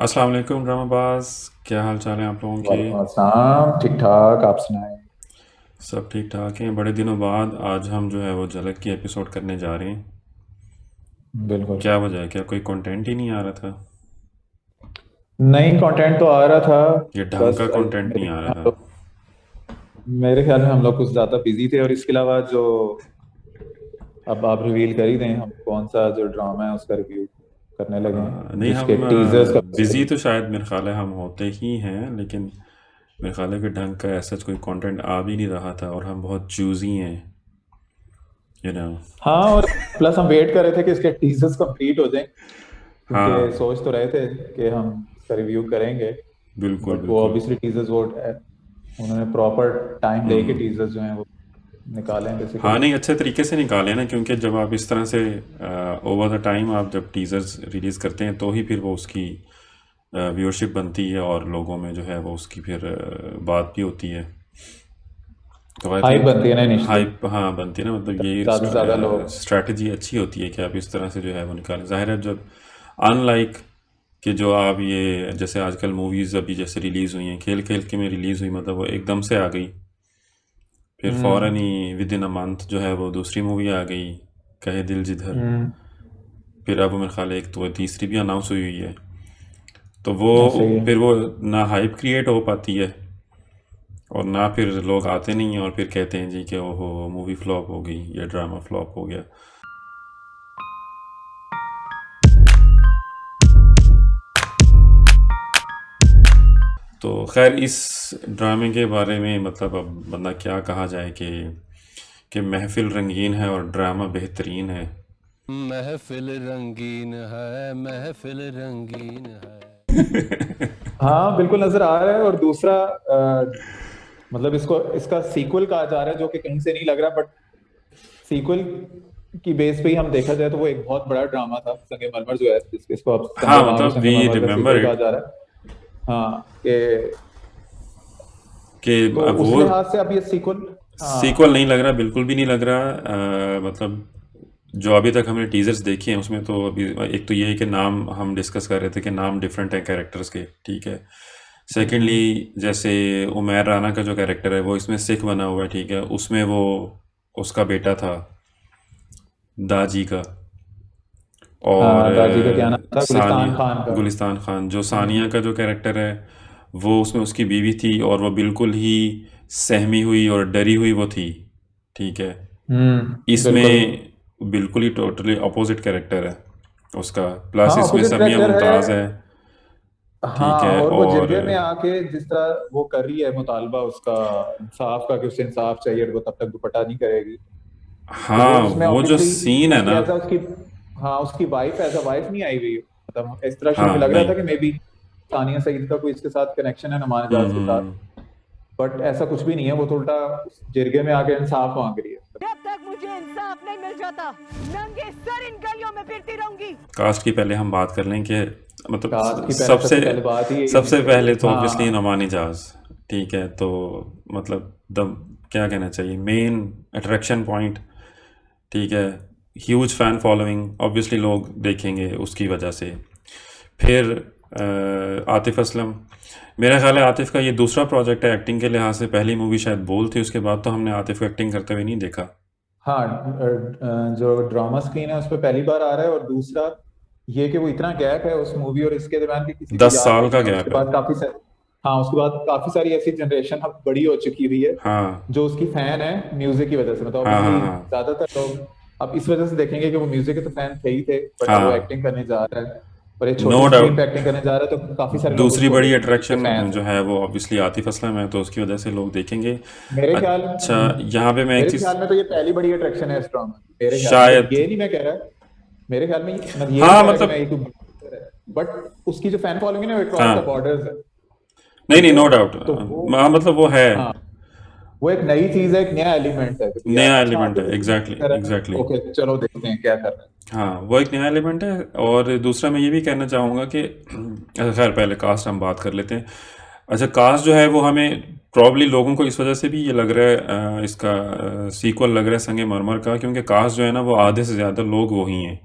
अस्सलाम वालेकुम ड्रामाबाज। क्या हाल चाल है आप लोगों के? वालेकुम अस्सलाम। ठीक ठाक, आप सुनाएं। सब ठीक ठाक हैं। बड़े दिनों बाद आज हम जो है वो झलक की एपिसोड करने जा रहे हैं। बिल्कुल। क्या वजह है? क्या कोई कंटेंट ही नहीं आ रहा था? नई कंटेंट तो आ रहा था। ये ढंग बस का कंटेंट नहीं आ रहा था? मेरे ख्याल में हम लोग कुछ ज्यादा बिजी थे, और इसके अलावा जो अब आप रिवील कर ही दें, हम कौन सा जो ड्रामा है उसका रिव्यू करने लगे हैं, नहीं, जिसके हम टीजर्स का बिज़ी तो शायद मेरे ख्याल है हम होते ही हैं, लेकिन मेरे ख्याल है कि ढंग का ऐसा कोई कंटेंट आ भी नहीं रहा था और हम बहुत चूज़ी हैं, यू नो। हाँ, और प्लस हम वेट कर रहे थे कि इसके टीजर्स कंप्लीट हो जाएं, क्योंकि हाँ, सोच तो रहे थे कि हम इसका रिव्यू करेंगे। बिल्कुल बट वो बिल्कुल। ऑब्वियसली टीजर्स वो उन्होंने प्रॉपर टाइम लेके टीजर्स जो हैं वो निकाले हैं हाँ, बेसिकली। नहीं, अच्छे तरीके से निकाले ना, क्योंकि जब आप इस तरह से ओवर द टाइम आप जब टीजर्स रिलीज़ करते हैं तो ही फिर वो उसकी व्यूअरशिप बनती है और लोगों में जो है वो उसकी फिर बात भी होती है। तो आई हाइप थिंक बनती है ना इनिशियली, हाइप, हाँ, बनती है ना, मतलब ये ज्यादा से ज्यादा लोग। स्ट्रैटेजी अच्छी होती है कि आप इस तरह से जो है वो निकालें। ज़ाहिर है जब अनलाइक कि जो आप ये जैसे आजकल मूवीज़ अभी जैसे रिलीज़ हुई हैं, खेल खेल के में रिलीज़ हुई, मतलब वो एकदम से आ गई, फिर फ़ौरन हम्म। ही विद इन अ मंथ जो है वो दूसरी मूवी आ गई, कहे दिल जिधर। हम्म। फिर अब मेरे ख्याल है एक तो तीसरी भी अनाउंस हुई हुई है। तो वो ऐसे ही है। फिर वो ना हाइप क्रिएट हो पाती है और ना फिर लोग आते नहीं हैं और फिर कहते हैं जी कि ओहो मूवी फ्लॉप हो गई या ड्रामा फ्लॉप हो गया। तो खैर इस ड्रामे के बारे में मतलब अब बंदा क्या कहा जाए कि महफिल रंगीन है और ड्रामा बेहतरीन है। महफिल रंगीन है, महफिल रंगीन है। हाँ, बिल्कुल नजर आ रहा है। और दूसरा मतलब इसको इसका सीक्वल कहा जा रहा है, जो कि कहीं से नहीं लग रहा, बट सीक्वल की बेस पे ही हम देखा जाए तो वो एक बहुत बड़ा ड्रामा था, संगे मरमर जो है, इसको अब हाँ, संगे मामू मतलब संगे वी मरमर का रिमेंबर सीक्वल कहा इट जा रहा है। हाँ, कि कि तो अब उस वो लिहाज से अब ये सीक्वल। हाँ। सीक्वल नहीं लग रहा, बिल्कुल भी नहीं लग रहा। मतलब जो अभी तक हमने टीजर्स देखे हैं उसमें तो अभी एक तो ये है कि नाम हम डिस्कस कर रहे थे कि नाम डिफरेंट है कैरेक्टर्स के, ठीक है। सेकेंडली हम्म। जैसे उमैर राना का जो कैरेक्टर है वो इसमें सिख बना हुआ है, ठीक है, उसमें वो उसका बेटा था दाजी का। और हाँ, दाजी का क्या नाम था, गुलिस्तान सानिया, खान का। गुलिस्तान खान, जो सानिया हम्म। का जो कैरेक्टर है वो उसमें उसकी बीवी थी और वो बिल्कुल ही सहमी हुई और डरी हुई वो थी, ठीक है। बिल्कुल। इसमें बिल्कुल ही टोटली अपोजिट कैरेक्टर है उसका। प्लस हाँ, इसमें अपोजिट समिया करेक्टर है। मुमताज़ है, ठीक हाँ, है। और वो और जिरगे में आके जिस तरह वो कर रही है मुतालबा उसका इंसाफ का, कि उसे इंसाफ चाहिए, और वो तब तक दुपट्टा नहीं करेगी। तो वो हाँ, उसमें वो जो ऑब्वियसली सीन है उसकी ना, एज उसकी, हाँ, उसकी वाइफ एज अ वाइफ नहीं आई हुई। मतलब इस तरह शुरू में हाँ, लग रहा नहीं, था कि मे बी सानिया सईद का कोई इसके साथ कनेक्शन है, नुमान एजाज के साथ। बट ऐसा कुछ भी नहीं है, वो तो उल्टा उस जिरगे में आके इंसाफ मांग रही है। जब तक मुझे इंसाफ नहीं मिल जाता, नंगे सर इन गलियों में फिरती रहूंगी। कास्ट की पहले हम बात कर लें कि मतलब कास्ट की पहले सबसे सबसे पहले बात ही यही होनी सबसे चाहिए। पहले तो ऑब्वियसली हाँ। नमानी जहाज, ठीक है। तो मतलब द क्या कहना चाहिए, मेन अट्रैक्शन पॉइंट, ठीक है। ह्यूज फैन फॉलोइंग, ऑब्वियसली लोग देखेंगे उसकी वजह से। फिर आतिफ असलम, मेरा ख्याल है आतिफ का ये दूसरा प्रोजेक्ट है एक्टिंग के लिहाज से। पहली मूवी शायद बोल थी, उसके बाद तो हमने आतिफ को एक्टिंग करते हुए नहीं देखा। हाँ, जो ड्रामा स्क्रीन है उस पर पहली बार आ रहा है। और दूसरा ये कि वो इतना गैप है उस मूवी और इसके दरम्यान की किसी को 10 याद साल भी का नहीं है। उसके गैप है। बाद काफी सारी, हाँ, उसके बाद काफी सारी ऐसी जनरेशन अब बड़ी हो चुकी हुई है हाँ, जो उसकी फैन है म्यूजिक की वजह से। मतलब हाँ, हाँ, ऑब्वियसली हाँ, ज्यादातर लोग अब इस वजह से देखेंगे कि वो म्यूजिक के तो फैन थे ही थे, बट अब वो हाँ, एक्टिंग करने जा रहा है, और एक नो छोटी स्क्रीन डाउट। पे एक्टिंग करने जा रहा है, तो काफी सारे लोग दूसरी उसको बड़ी देखेंगे, उसके अट्रैक्शन फैंस जो हैं। है वो ऑब्वियसली आतिफ असलम है, तो उसकी वजह से लोग देखेंगे। मेरे ख्याल अच्छा, यहाँ पे मैं एक मेरे चीज़ ख्याल में तो ये पहली बड़ी अट्रैक्शन है इस ड्रामा की, मेरे ख्याल, मतलब शायद, ये नहीं मैं कह रहा। मेरे ख्याल में मैं ये नहीं हाँ, कह रहा कि मैं मतलब, एक है, बट उसकी जो फैन फॉलोइंग है ना, वो क्रॉस द हाँ, बॉर्डर्स है। नहीं, ठीक नहीं, है। No doubt. तो वो, हाँ, मतलब वो है, हाँ, वो एक नई चीज है, एक नया एलिमेंट है कि यार नया अच्छा एलिमेंट आतिफ है, असलम एग्जैक्टली कर रहा है, एग्जैक्टली। ओके चलो देखते हैं क्या कर रहा है। हाँ, वो एक नया एलिमेंट है। और दूसरा मैं ये भी कहना चाहूँगा कि अच्छा, खैर पहले कास्ट हम बात कर लेते हैं। अच्छा, कास्ट जो है वो हमें प्रॉब्ली लोगों को इस वजह से भी ये लग रहा है इसका सीक्वल लग रहा है संगे मरमर का, क्योंकि कास्ट जो है ना वो आधे से ज़्यादा लोग वही हैं।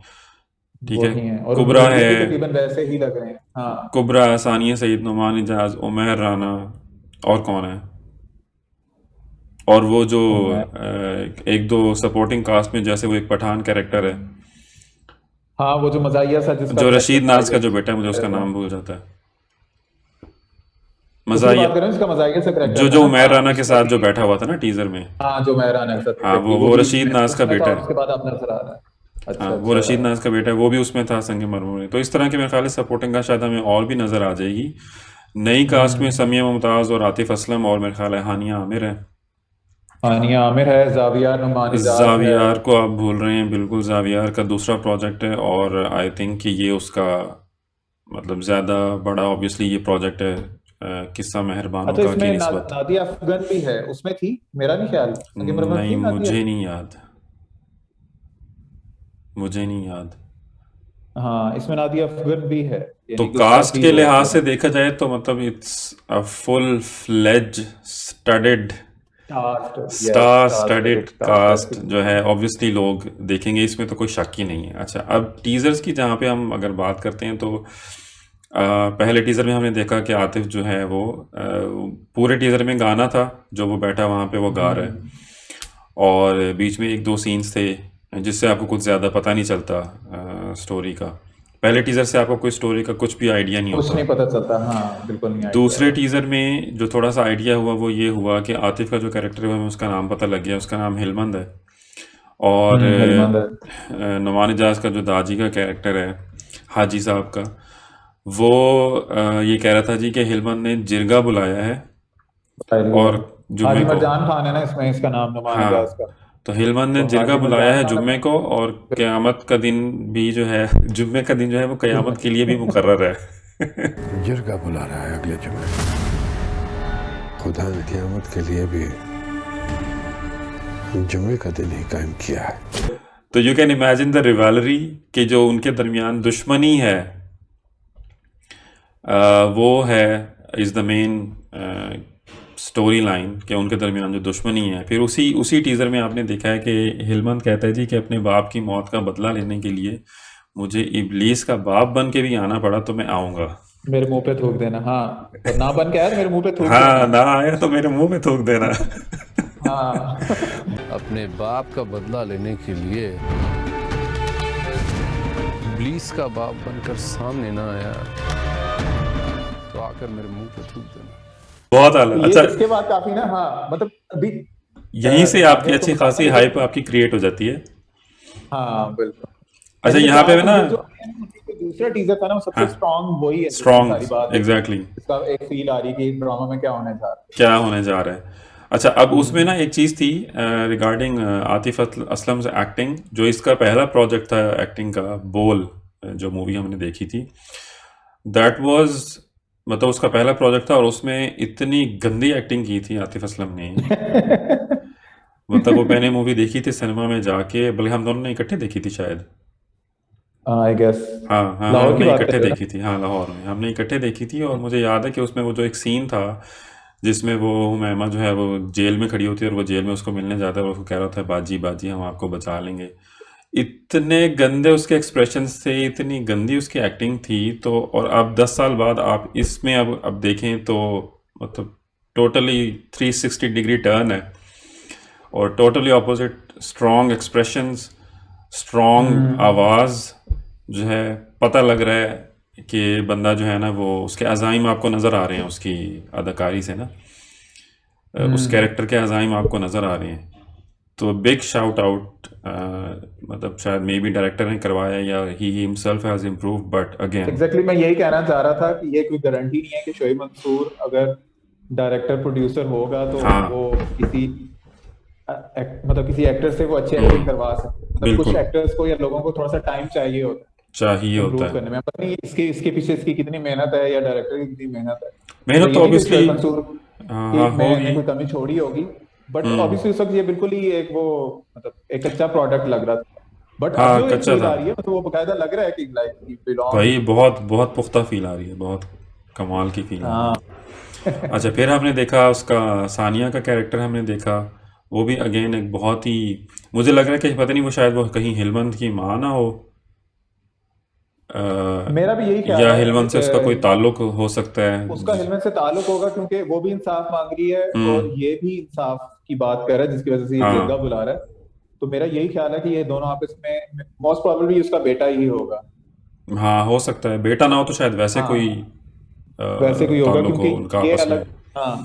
ठीक है। वही है, और उनके कुबरा लुक है, भी तकरीबन वैसे ही लग रहे हैं। हाँ कुबरा, सानिया सईद, नुमान इजाज, उमैर राना, और कौन है, और वो जो मैं एक दो सपोर्टिंग कास्ट में, जैसे वो एक पठान कैरेक्टर है, हाँ वो जो मजाहिया सा जिसका जो करेक्टर रशीद था, नाज का जो यस। बेटा है, मुझे उसका नाम भूल जाता है, उसी की मजाहिया, बात कर रहे हैं, जिसका मजाहिया सा जो करेक्टर था जो ना। उमैर हाँ राना के उसमें साथ जो भी। बैठा हुआ था ना टीजर में। हाँ जो मेहरान है, हाँ, एग्जैक्टली वो वो बीच रशीद में नाज का उसमें था, बेटा और है। उसके बाद आप नजर आ रहा है। हाँ, अच्छा वो अच्छा। रशीद नाज का बेटा है, वो भी उसमें था संगे मरमूर में। तो इस तरह के मेरे ख्याल से सपोर्टिंग का शायद हमें और भी नज़र आ जाएगी। नई कास्ट में हम्म। समिया मुमताज़ और आतिफ असलम, और मेरे ख्याल है हानिया आमिर है। हानिया आमिर है, जाविया नुमान इजाज है। जावियार को आप भूल रहे हैं, बिल्कुल। जावियार का दूसरा प्रोजेक्ट है, और आई थिंक कि ये उसका मतलब ज़्यादा बड़ा ऑब्वियसली ये प्रोजेक्ट है किस्सा मेहरबानों अच्छा का की इसमें निस्बत। नादिया अफगन भी है, उसमें थी, मेरा नहीं ख्याल संगे मरमर नहीं, थी नादिया। मुझे नहीं याद, मुझे नहीं याद। हाँ इसमें नादिया अफगन भी है, तो यानी कि उसका कास्ट भी के रोल लिहाज है। से देखा जाए तो मतलब it's a full fledge studded, cast, yes, star star studded studded cast cast ऐसी। जो है, ऑब्वियसली लोग देखेंगे, इसमें तो कोई शक ही नहीं है। अच्छा, अब टीजर्स की जहाँ पे हम अगर बात करते हैं तो पहले टीजर में हमने देखा कि आतिफ जो है वो पूरे टीजर में गाना था, जो वो बैठा वहाँ पे वो गा रहा है, हम्म। और बीच में एक दो सीन्स थे जिससे आपको कुछ ज़्यादा पता नहीं चलता स्टोरी का। पहले टीजर से आपको कोई स्टोरी का कुछ भी आइडिया नहीं कुछ होता। नहीं पता चलता, हाँ बिल्कुल नहीं आइडिया। दूसरे टीज़र में जो थोड़ा सा आइडिया हुआ वो ये हुआ कि आतिफ का जो कैरेक्टर है हमें उसका नाम पता लग गया, उसका नाम हिलमंद है। और हिलमंद है। नुमान इजाज का जो दाजी का कैरेक्टर है, हाजी साहब का, वो ये कह रहा था जी कि हिलमंद ने जिरगा बुलाया है बताइए गया। और जुम्मे हाजी को। मरजान खान है ना इसमें, इसका नाम नुमान इजाज हाँ, का। तो हिलमंद ने तो जिरगा हाजी बुलाया मरजान है खान जुम्मे अपने। को, और क़यामत का दिन भी जो है जुम्मे का दिन जो है वो क़यामत के लिए भी मुकर्रर है। जिरगा बुला रहा है अगले जुम्मे। खुदा ने क़यामत के लिए भी जुम्मे का दिन ही कायम किया है। तो यू कैन इमेजिन द रिवैलरी कि जो उनके दरमियान दुश्मनी है, वो है is the main story line, कि उनके दरमियान जो दुश्मनी है। फिर उसी उसी टीज़र में आपने देखा है कि हिलमंद कहता है जी कि अपने बाप की मौत का बदला लेने के लिए मुझे इब्लीस का बाप बन के भी आना पड़ा तो मैं आऊँगा। मेरे मुंह पे थूक देना, हाँ। और ना बन के आया तो मेरे मुंह पे थूक हाँ, देना। ना आया तो मेरे मुंह में थूक देना। हाँ। अपने बाप का बदला लेने के लिए इब्लीस का बाप बनकर सामने ना आया तो आकर मेरे मुंह पे थूक देना। बहुत आला। तो ये अच्छा, इसके बाद काफी ना, हाँ मतलब अभी यहीं से आपकी नादिया को अच्छी बताता खासी है हाइप लेकिन। आपकी क्रिएट हो जाती है। हाँ बिल्कुल। अच्छा, यानी कि यहाँ पे चार ना, टीजर जो आए हैं ना, उनमें जो दूसरा टीजर था ना, वो सबसे हाँ, स्ट्रॉन्ग वही है, जिसमें स्ट्रॉन्ग, सारी बात है। एग्जैक्टली, इसका एक फील आ रही है कि ड्रामा में क्या होने जा रहा क्या होने जा रहा है। अच्छा, अब उसमें है। ना एक चीज़ थी रिगार्डिंग आतिफ असलम से एक्टिंग, जो इसका पहला प्रोजेक्ट था एक्टिंग का, बोल, जो मूवी हमने देखी थी, दैट वाज, मतलब उसका पहला प्रोजेक्ट था, और उसमें इतनी गंदी एक्टिंग की थी आतिफ असलम ने। मतलब वो मैंने मूवी देखी थी सिनेमा में जाके, बल्कि हम दोनों ने इकट्ठे देखी थी शायद। आई गेस हाँ हाँ हाँ, लाहौर की हमने बात कर इकट्ठे रहे हो देखी थी, हाँ, लाहौर में हमने इकट्ठे देखी थी। और मुझे याद है कि उसमें वो जो एक सीन था जिसमें वो हुमैमा जो है वो जेल में खड़ी होती है, और वो जेल में उसको मिलने जाता है, और उसको कह रहा था बाजी बाजी हम आपको बचा लेंगे। इतने गंदे उसके एक्सप्रेशंस थे, इतनी गंदी उसकी एक्टिंग थी। तो और अब 10 साल बाद आप इसमें अब देखें तो मतलब टोटली 360 डिग्री टर्न है, और totally opposite, strong expressions, strong ना। आवाज़ जो है, पता लग रहा है कि बंदा जो है ना वो, उसके अज़ाइम आपको नज़र आ रहे हैं उसकी अदाकारी से ना, उस कैरेक्टर के अज़ाइम आपको नज़र आ रहे हैं। तो बिग शाउट आउट, मतलब शायद मे बी डायरेक्टर ने करवाया या he himself has improve, but again, exactly मैं यही कहना चाह रहा था कि ये कोई गारंटी नहीं है कि शोएब मंसूर अगर डायरेक्टर प्रोड्यूसर होगा तो वो हाँ, किसी मतलब किसी एक्टर से वो अच्छी एक्टिंग करवा सकते हैं। मतलब कुछ बिल्कुल, एक्टर्स को या लोगों को थोड़ा सा टाइम चाहिए होता चाहिए है होता इम्प्रूव है। करने में। पता नहीं इसके इसके पीछे इसकी कितनी मेहनत है, या डायरेक्टर की कितनी मेहनत है। मतलब मेहनत तो ये नहीं कि ऑब्वियसली, शोएब मंसूर हाँ, ने होगी। कोई कमी छोड़ी होगी, बट हम्म, ऑब्वियसली उस वक्त ये बिल्कुल ही एक वो मतलब एक अच्छा प्रोडक्ट लग रहा था। बट अब हाँ, जो एक कच्चा फील था। आ रही है, मतलब वो बकायदा लग रहा है कि लाइक ही बिलोंग्स। भाई बहुत बहुत पुख्ता फील आ रही है, बहुत कमाल की फील आ रही हाँ। है। अच्छा, फिर आपने देखा उसका सानिया का कैरेक्टर हमने देखा, वो भी अगेन एक बहुत ही, मुझे लग रहा है कि पता नहीं वो शायद वो कहीं हिलमंद की माँ ना हो, मेरा भी यही ख्याल या है हिलवन से उसका कोई ताल्लुक हो सकता है। उसका हेलमेट से ताल्लुक होगा क्योंकि वो भी इंसाफ मांग रही है और हम्म। ये भी इंसाफ की बात कर रहा है जिसकी वजह से ये जिरगा हाँ बुला रहा है। तो मेरा यही ख्याल है कि ये दोनों आपस में मोस्ट प्रोबेबली उसका बेटा ही होगा। हाँ, हो सकता है बेटा ना हो तो शायद वैसे कोई हाँ वैसे कोई होगा ताल्लुक क्योंकि हो उनका ये आपस में। अलग। हाँ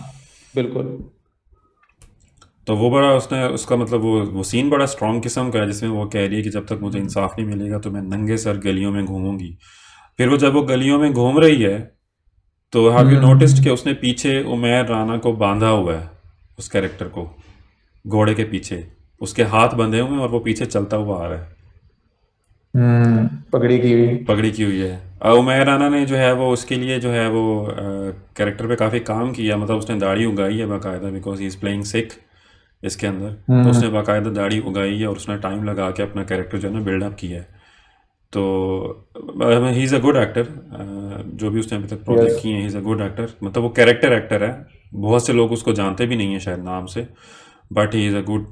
बिल्कुल। तो वो बड़ा उसने उसका मतलब वो सीन बड़ा स्ट्रॉन्ग किस्म का है जिसमें वो कह रही है कि जब तक मुझे इंसाफ नहीं मिलेगा तो मैं नंगे सर गलियों में घूमूंगी। फिर वो जब वो गलियों में घूम रही है तो हैव यू नोटिस्ड कि उसने पीछे उमैर राना को बांधा हुआ है, उस कैरेक्टर को घोड़े के पीछे उसके हाथ बंधे हुए हैं और वो पीछे चलता हुआ आ रहा है, पगड़ी की हुई। पगड़ी की हुई है। उमैर राना ने जो है वो उसके लिए जो है वो कैरेक्टर पे काफ़ी काम किया, मतलब उसने दाढ़ी उगाई है बाकायदा, because he is playing Sikh इसके अंदर। तो उसने बाकायदा दाढ़ी उगाई है और उसने टाइम लगा के अपना कैरेक्टर जो है ना बिल्डअप किया है। तो he is a good actor, जो भी उसने अभी तक प्रोजेक्ट यस किए हैं, he is a good actor, मतलब वो कैरेक्टर एक्टर है। बहुत से लोग उसको जानते भी नहीं हैं शायद नाम से, but he is a good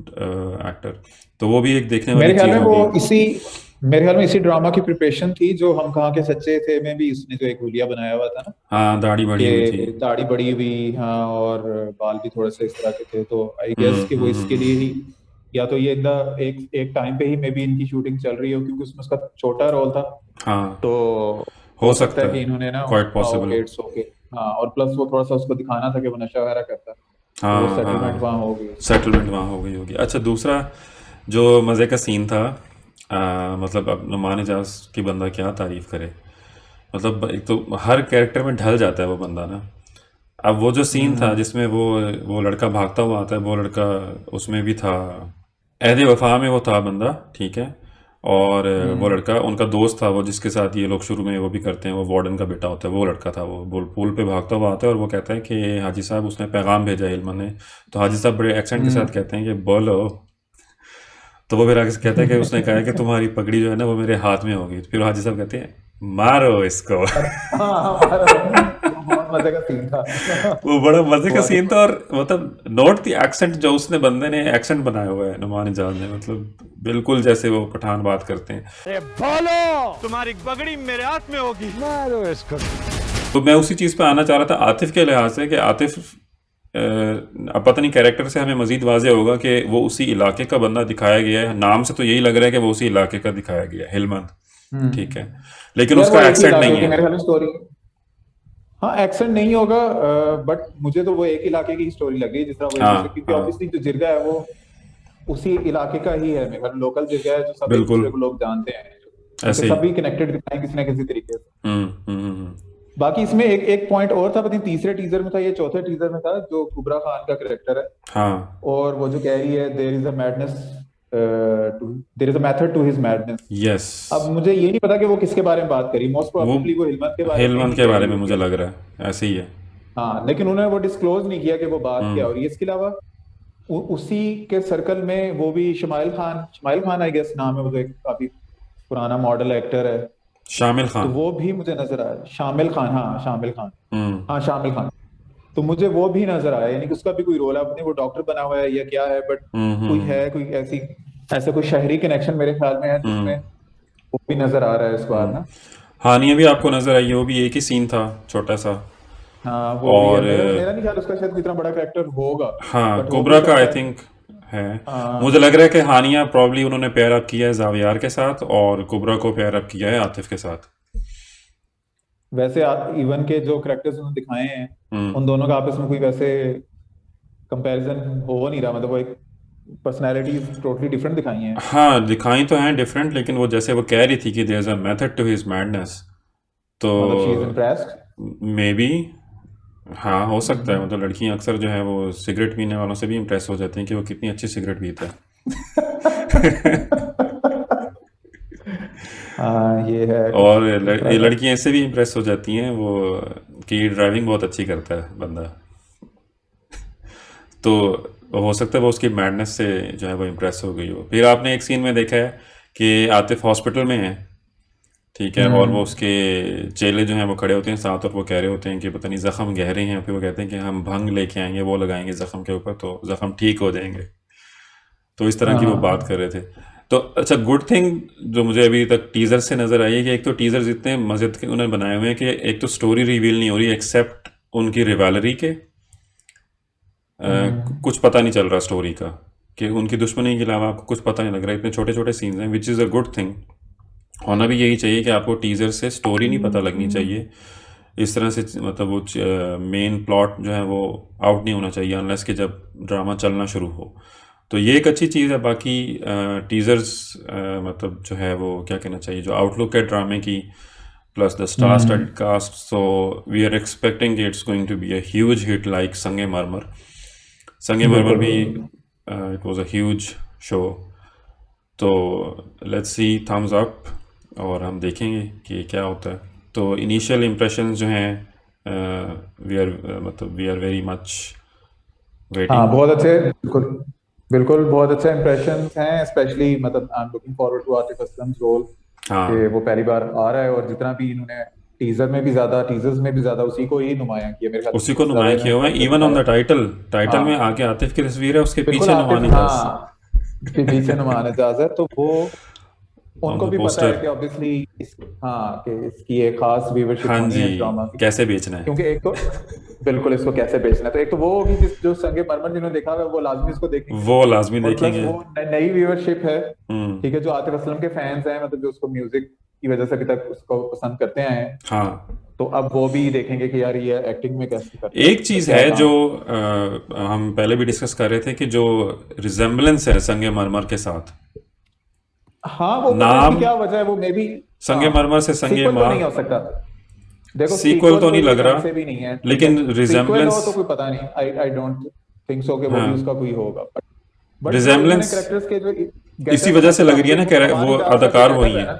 actor. तो वो भी एक देखने वाली मेरे ख्याल चीज़ में वो होगी। इसी मेरे ख्याल में इसी ड्रामा की प्रिपरेशन थी जो हम कहाँ के सच्चे थे में भी इसने जो एक हुलिया बनाया हुआ था ना हाँ, दाढ़ी बड़ी हुई थी। कि दाढ़ी बड़ी हुई। हाँ और बाल भी थोड़े से इस तरह के थे तो आई गेस कि वो इसके लिए ही या तो ये एक एक टाइम पे ही मे बी इनकी शूटिंग चल रही हो क्योंकि उसमें उसका छोटा रोल था। हाँ, तो हो हो सकता सकता है है, कि इन्होंने ना क्वाइट हाँ पॉसिबल। Okay it's okay. हाँ और प्लस वो थोड़ा सा उसको दिखाना था कि वो नशा वगैरह करता तो वो हाँ सेटलमेंट वहाँ हाँ, हो गई। सेटलमेंट वहाँ हो गई होगी। अच्छा, दूसरा जो मज़े का सीन था, मतलब अब नुमान एजाज की बंदा क्या तारीफ़ करे, मतलब एक तो हर कैरेक्टर में ढल जाता है वो बंदा ना। अब वो जो सीन था हम्म जिसमें वो लड़का भागता हुआ आता है, वो लड़का उसमें भी था, अहद वफ़ा में वो था बंदा, ठीक है। और वो हम्म लड़का उनका दोस्त था, वो जिसके साथ ये लोग शुरू में वो भी करते हैं, वो वार्डन का बेटा होता है, वो लड़का था। वो पुल पे भागता हुआ आता है और वो कहता है कि हाजी साहब उसने पैगाम भेजा है हिलमन ने। तो हाजी साहब बड़े एक्सेंट के साथ कहते हैं कि बोलो। तो वो फिर आगे से कहता है कि उसने कहा है कि तुम्हारी पगड़ी जो है ना वो मेरे हाथ में होगी। तो फिर हाजी साहब कहते हैं मारो इसको। हाँ हाँ वो बहुत मजे का सीन था। वो बड़ा मजे का वो सीन था। और मतलब नोट दी एक्सेंट जो उसने बंदे ने एक्सेंट बनाया हुआ है नुमान इजाज ने, मतलब बिल्कुल जैसे वो पठान बात करते हैं। बोलो तुम्हारी पगड़ी मेरे हाथ में होगी। मारो इसको। तो मैं उसी चीज़ पे आना चाह रहा था आतिफ के लिहाज से कि आतिफ अब पता नहीं कैरेक्टर से हमें मजीद वाज़े होगा कि वो उसी इलाके का बंदा दिखाया गया है। नाम से तो यही लग रहा है कि वो उसी इलाके का दिखाया गया है, हिलमंद, ठीक है, लेकिन यार वो उसका एक ही एक्सेंट इलाके नहीं की है। मेरे ख्याल में स्टोरी। हाँ एक्सेंट नहीं होगा बट मुझे तो वो एक इलाके की स्टोरी लग रही है जिस तरह वो एक दूसरे हाँ क्योंकि हाँ, ऑब्वियसली जो जिरगा है वो उसी इलाके का ही है। मेरे ख्याल लोकल जिरगा है जो सब एक बिल्कुल दूसरे को लोग जानते हैं क्योंकि ऐसे ही। सभी कनेक्टेड दिखते हैं किसी ना किसी तरीके से। हम्म हम्म हम्म, बाकी इसमें एक एक पॉइंट और था पता नहीं तीसरे टीजर में था ये चौथे टीजर में था जो कुबरा खान का करेक्टर है हाँ, और वो जो कह रही है there is a madness there is a method to his madness. Yes, अब मुझे ये नहीं पता कि वो किसके बारे में बात करी मोस्ट वो प्रोबेबली वो हिलमत के बारे में हिलमंद ही के कह बारे रही में होगी। मुझे लग रहा है ऐसे ही है। हाँ लेकिन उन्होंने वो डिस्क्लोज नहीं किया कि वो बात क्या हो रही है। इसके अलावा उसी के सर्कल में वो भी शमाइल खान आई गेस नाम है वो जो एक काफी पुराना मॉडल एक्टर है शामिल तो खान। वो भी मुझे नजर आया। शामिल खान हाँ शामिल खान। हम्म हाँ शामिल खान। तो मुझे वो भी नजर आया यानी कि उसका भी कोई रोल है अपने वो डॉक्टर बना हुआ है या क्या है बट कोई हम्म, है कोई ऐसा कोई शहरी कनेक्शन मेरे ख्याल में है जिसमें वो भी नजर आ रहा है इस बार ना। हानिया भी आपको नजर आई है, वो भी एक ही सीन था छोटा सा। हाँ वो भी है। और मेरा मेरा नहीं ख्याल उसका शायद कोई इतना बड़ा करेक्टर होगा हाँ, बट हो भी कोबरा का आई सकता है। थिंक है। मुझे हाँ लग रहा है कि हानिया प्रॉब्ली उन्होंने पेयर अप किया है जावियार के साथ और कोबरा को पेयर अप किया है आतिफ के साथ। वैसे इवन के जो करेक्टर्स उन्होंने दिखाए हैं हम्म, उन दोनों का आपस में कोई वैसे कंपैरिजन हो नहीं रहा मतलब वो एक पर्सनैलिटीज टोटली डिफरेंट दिखाई हैं। हाँ दिखाई तो हैं डिफरेंट, लेकिन वो जैसे वो कह रही थी कि there is a method to his madness, तो मतलब she is impressed. Maybe, हाँ हो सकता है। मतलब लड़कियां अक्सर जो है वो सिगरेट पीने वालों से भी इम्प्रेस हो जाती हैं कि वो कितनी अच्छी सिगरेट पीता है। हाँ ये है और कुछ इस तरह का। लड़कियां इससे भी इम्प्रेस हो जाती हैं वो कि ड्राइविंग बहुत अच्छी करता है बंदा। तो हो सकता है वो उसकी मैडनेस से जो है वो इम्प्रेस हो गई हो। फिर आपने एक सीन में देखा है कि आतिफ हॉस्पिटल में है, ठीक है, और वो हम्म उसके चेले जो हैं वो खड़े होते हैं साथ और वो कह रहे होते हैं कि पता नहीं ज़ख़म गहरे हैं। फिर वो कहते हैं कि हम भंग लेके आएंगे, वो लगाएंगे ज़ख़म के ऊपर तो ज़ख़म ठीक हो जाएंगे। तो इस तरह की वो बात हाँ कर रहे थे। तो अच्छा, गुड थिंग जो मुझे अभी तक टीजर से नजर आई है कि एक तो टीजर जितने मजे के उन्होंने बनाए हुए हैं कि एक तो स्टोरी रिवील नहीं हो रही एक्सेप्ट उनकी रिवैलरी के कुछ पता नहीं चल रहा स्टोरी का, कि उनकी दुश्मनी के अलावा आपको कुछ पता नहीं लग रहा, इतने छोटे छोटे सीन्स हैं, which is a good thing. होना भी यही चाहिए कि आपको टीजर से स्टोरी नहीं पता लगनी चाहिए, इस तरह से मतलब वो मेन प्लॉट जो है वो आउट नहीं होना चाहिए अनलेस कि जब ड्रामा चलना शुरू हो। तो ये एक अच्छी चीज़ है। बाकी टीजर्स मतलब जो है वो क्या कहना चाहिए, जो आउटलुक है ड्रामे की plus the star studded cast, so we are expecting it's going to be a huge hit like Sange Marmar. Sange Marmar भी it was a huge show. तो लेट्स सी, थम्स अप, और हम देखेंगे कि क्या होता है। तो इनिशियल इम्प्रेशंस जो हैं we are very much waiting. हाँ बहुत अच्छे, बिल्कुल बिल्कुल बहुत अच्छे इंप्रेशंस हैं, स्पेशली मतलब I am looking forward to Atif Aslam role, हाँ कि वो पहली बार आ रहा है और जितना भी इन्होंने टीजर्स में भी ज्यादा उसी को ही नुमाया किया मेरे ख्याल उसी को नुमाया किया हुआ है। इवन ऑन द टाइटल में आगे आतिफ की तस्वीर है, उसके बिल्कुल पीछे आतिफ, नुमान इजाज हाँ उसके पीछे नुमान इजाज है। तो वो ऑन उनको द भी पता है पोस्टर। कि ऑब्वियसली हाँ कि इसकी एक खास व्यूवरशिप हाँ होनी जी, है इस ड्रामा की, कैसे बेचना है। क्योंकि एक तो बिल्कुल इसको कैसे बेचना है, तो एक तो वो होगी जो संगे मरमर जिन्होंने देखा है वो लाजमी इसको देखेंगे, वो लाजमी और प्लस देखेंगे। वो नई व्यूवरशिप है, हम्म, ठीक है, जो आतिफ असलम के फैंस हैं, मतलब जो उसको म्यूजिक की वजह से अभी तक उसको पसंद करते आए हैं, हाँ। तो अब वो भी देखेंगे कि यार ये एक्टिंग में कैसे करता है, एक चीज क्या है काम जो हम पहले भी डिस्कस कर रहे थे कि जो रिजेम्बलेंस है संगे मरमर के साथ, हाँ वो पता नाम नहीं क्या वजह है, वो मे बी संगे मरमर से संगे सीक्वल तो माँ, नहीं हो सकता। देखो सीक्वल तो नहीं ये लग कहीं रहा, से भी नहीं है, लेकिन सीक्वल रिजेम्बलेंस, हो तो कोई पता नहीं, आई डोंट थिंक सो कि वो भी हाँ, उसका कोई होगा, बट जो इन्होंने रिजेम्बलेंस कैरेक्टर्स के जो इसी गेटअप वजह से लग है, रही है ना, नुमान वो इजाज का जो अदाकार गेटअप वही है है। ना,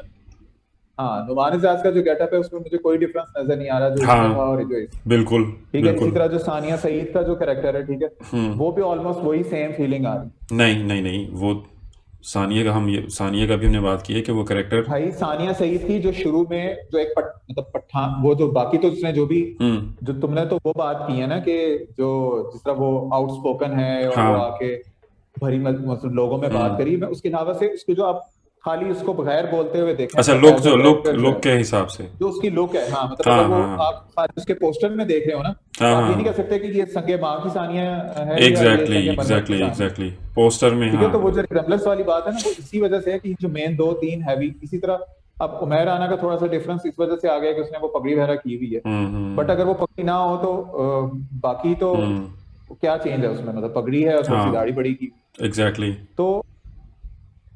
हाँ नुमान इजाज का जो गेटअप है उसमें मुझे कोई डिफरेंस नजर नहीं आ रहा जो इसमें था हाँ और जो इस, बिल्कुल ठीक है। इसी बिल्कुल। तरह जो सानिया सईद का जो कैरेक्टर है, ठीक है, वो भी ऑलमोस्ट वही सेम फीलिंग आ रही है। नहीं नहीं नहीं, वो सानिया का भी हमने बात की है कि वो कैरेक्टर। भाई सानिया सईद की जो शुरू में जो एक मतलब पठान, वो जो बाकी तो उसने जो भी, हम्म, जो तुमने तो वो बात की है ना कि जो जिस तरह वो आउटस्पोकन है और वो हाँ, आके भरी मतलब लोगों में बात हम्म। करी, मैं उसके अलावा से उसके जो आप खाली उसको बगैर बोलते हुए देखें अच्छा, मतलब लुक एज अ जो लुक कैरेक्टर जो लुक है, के हिसाब से, जो उसकी लुक है, हाँ मतलब हाँ अगर वो हाँ हाँ आप खाली उसके पोस्टर में देख रहे हो ना, तो हाँ आप ये हाँ, नहीं कह सकते कि ये संगे माँ की सानिया है या ये एग्जैक्टली संगे मरमर की एग्जैक्टली सानिया, एग्जैक्टली पोस्टर में, ठीक हाँ। है। तो वो जो रिजेम्बलेंस वाली बात है ना, वो इसी वजह से है कि जो मेन दो तीन हैवी, इसी तरह अब उमैर राना का थोड़ा सा डिफरेंस इस वजह से आ गया कि उसने वो पगड़ी वगैरह की हुई है, बट अगर वो पगड़ी ना हो तो बाकी तो हम्म, क्या चेंज है उसमें, मतलब पगड़ी है और थोड़ी सी दाढ़ी हाँ बड़ी की, एग्जैक्टली। तो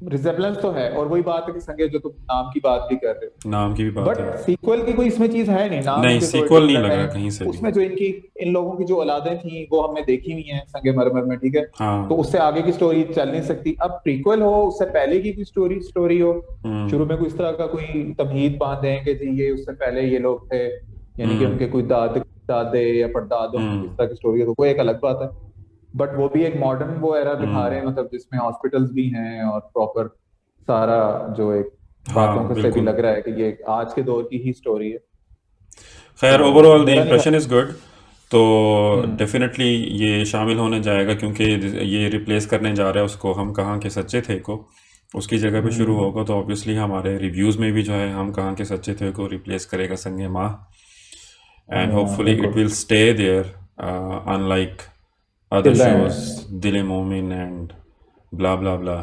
रिजेम्बलेंस तो है। और वही बात है कि संगे जो तुम नाम की बात भी कर रहे हो, नाम की भी बात बट है। सीक्वल की कोई इसमें चीज है नहीं, नाम नहीं, इनके थोड़े सीक्वल नहीं डिफरेंट लग रहा हैं, कहीं से भी। उसमें जो इनकी इन लोगों की जो औलादें थी वो हमने देखी हुई हैं संगे मरमर में, ठीक है, तो हाँ, उससे आगे की स्टोरी चल नहीं सकती। अब प्रीक्वल हो, उससे पहले की कोई स्टोरी हो, शुरू में कोई इस तरह का कोई तमहीद बांध दें कि जी ये उससे पहले ये लोग थे, यानी कि उनके कोई दादे या परदादों की इस तरह की स्टोरी है, तो वो एक अलग बात है। बट वो भी एक मॉडर्न वो एरा दिखा रहे हैं, मतलब जिसमें हॉस्पिटल्स भी हैं और प्रॉपर सारा जो एक बातों हाँ को से भी बिल्कुल। लग रहा है कि ये आज के दौर की ही स्टोरी है। खैर, तो ओवरऑल द मेरा नहीं इम्प्रेशन इज़ गुड। तो हम्म डेफिनेटली ये शामिल होने जाएगा, क्योंकि ये रिप्लेस करने जा रहा है उसको हम कहाँ के सच्चे थे को, उसकी जगह पे शुरू होगा। तो ऑब्वियसली हमारे रिव्यूज़ में भी जो है हम कहाँ के सच्चे थे को रिप्लेस करेगा Sange Mah, and hopefully it बिल्कुल will stay there unlike other till the shows, and. Dil Momin and blah ब्ला ब्ला।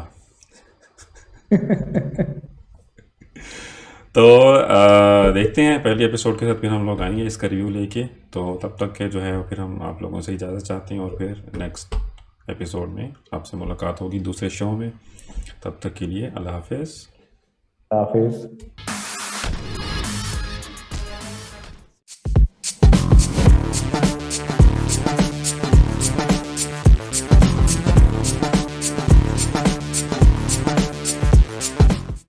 तो देखते हैं पहले एपिसोड के साथ फिर हम लोग आएंगे इसका रिव्यू लेके। तो तब तक के जो है फिर हम आप लोगों से इजाज़त चाहते हैं, और फिर नेक्स्ट एपिसोड में आपसे मुलाकात होगी दूसरे शो में। तब तक के लिए अल्लाह हाफिज़। हाफिज।